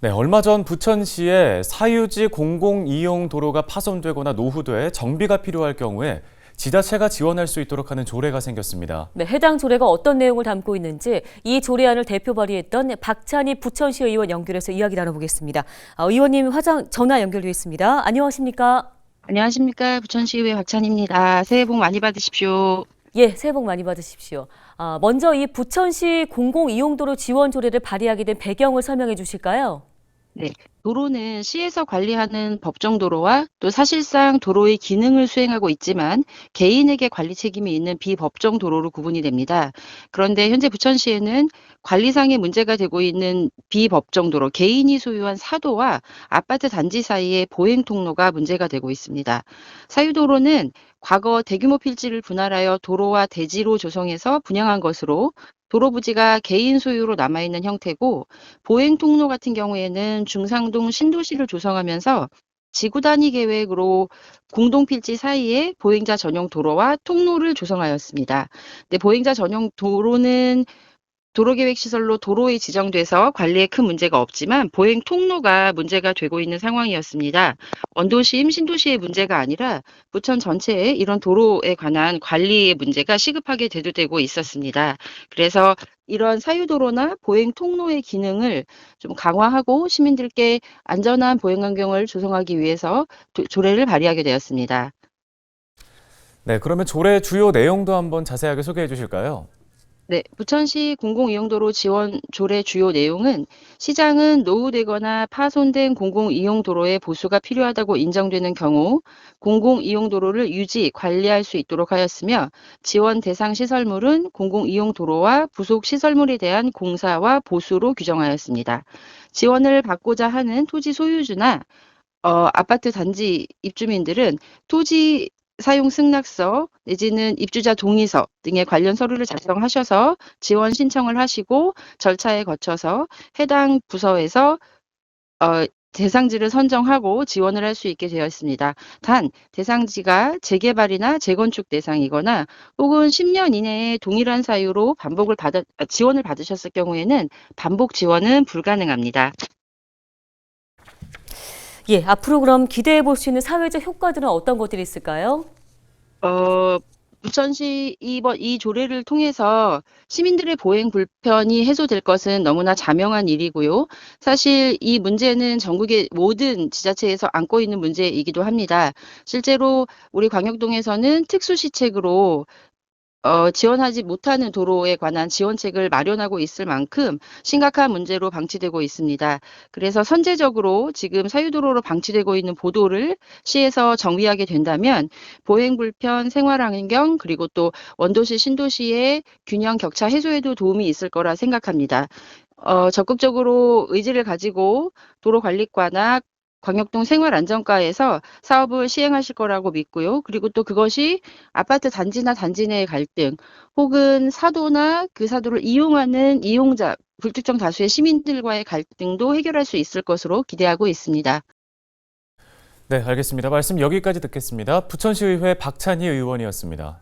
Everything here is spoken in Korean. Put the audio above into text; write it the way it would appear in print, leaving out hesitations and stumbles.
네, 얼마 전 부천시에 사유지 공공이용 도로가 파손되거나 노후돼 정비가 필요할 경우에 지자체가 지원할 수 있도록 하는 조례가 생겼습니다. 네, 해당 조례가 어떤 내용을 담고 있는지 이 조례안을 대표 발의했던 박찬희 부천시 의원 연결해서 이야기 나눠보겠습니다. 의원님 전화 연결되어 있습니다. 안녕하십니까? 안녕하십니까. 부천시의회 박찬희입니다. 새해 복 많이 받으십시오. 예, 새해 복 많이 받으십시오. 먼저 이 부천시 공공이용도로 지원 조례를 발의하게 된 배경을 설명해 주실까요? 네. 도로는 시에서 관리하는 법정도로와 또 사실상 도로의 기능을 수행하고 있지만 개인에게 관리 책임이 있는 비법정 도로로 구분이 됩니다. 그런데 현재 부천시에는 관리상의 문제가 되고 있는 비법정 도로, 개인이 소유한 사도와 아파트 단지 사이의 보행 통로가 문제가 되고 있습니다. 사유도로는 과거 대규모 필지를 분할하여 도로와 대지로 조성해서 분양한 것으로 도로 부지가 개인 소유로 남아있는 형태고, 보행 통로 같은 경우에는 중상동 신도시를 조성하면서 지구 단위 계획으로 공동 필지 사이에 보행자 전용 도로와 통로를 조성하였습니다. 근데 보행자 전용 도로는 도로계획시설로 도로에 지정돼서 관리에 큰 문제가 없지만 보행 통로가 문제가 되고 있는 상황이었습니다. 원도심, 신도시의 문제가 아니라 부천 전체에 이런 도로에 관한 관리의 문제가 시급하게 대두되고 있었습니다. 그래서 이런 사유도로나 보행 통로의 기능을 좀 강화하고 시민들께 안전한 보행 환경을 조성하기 위해서 조례를 발의하게 되었습니다. 네, 그러면 조례 주요 내용도 한번 자세하게 소개해 주실까요? 네, 부천시 공공이용도로 지원 조례 주요 내용은 시장은 노후되거나 파손된 공공이용도로의 보수가 필요하다고 인정되는 경우 공공이용도로를 유지, 관리할 수 있도록 하였으며, 지원 대상 시설물은 공공이용도로와 부속 시설물에 대한 공사와 보수로 규정하였습니다. 지원을 받고자 하는 토지 소유주나 아파트 단지 입주민들은 토지 사용 승낙서 내지는 입주자 동의서 등의 관련 서류를 작성하셔서 지원 신청을 하시고 절차에 거쳐서 해당 부서에서 대상지를 선정하고 지원을 할 수 있게 되어 있습니다. 단, 대상지가 재개발이나 재건축 대상이거나 혹은 10년 이내에 동일한 사유로 지원을 받으셨을 경우에는 반복 지원은 불가능합니다. 예, 앞으로 그럼 기대해 볼 수 있는 사회적 효과들은 어떤 것들이 있을까요? 부천시 이 조례를 통해서 시민들의 보행 불편이 해소될 것은 너무나 자명한 일이고요. 사실 이 문제는 전국의 모든 지자체에서 안고 있는 문제이기도 합니다. 실제로 우리 광역동에서는 특수시책으로 지원하지 못하는 도로에 관한 지원책을 마련하고 있을 만큼 심각한 문제로 방치되고 있습니다. 그래서 선제적으로 지금 사유도로로 방치되고 있는 보도를 시에서 정비하게 된다면 보행 불편, 생활환경, 그리고 또 원도시, 신도시의 균형 격차 해소에도 도움이 있을 거라 생각합니다. 적극적으로 의지를 가지고 도로관리과나 광역동 생활안전과에서 사업을 시행하실 거라고 믿고요. 그리고 또 그것이 아파트 단지나 단지 내의 갈등, 혹은 사도나 그 사도를 이용하는 이용자, 불특정 다수의 시민들과의 갈등도 해결할 수 있을 것으로 기대하고 있습니다. 네, 알겠습니다. 말씀 여기까지 듣겠습니다. 부천시의회 박찬희 의원이었습니다.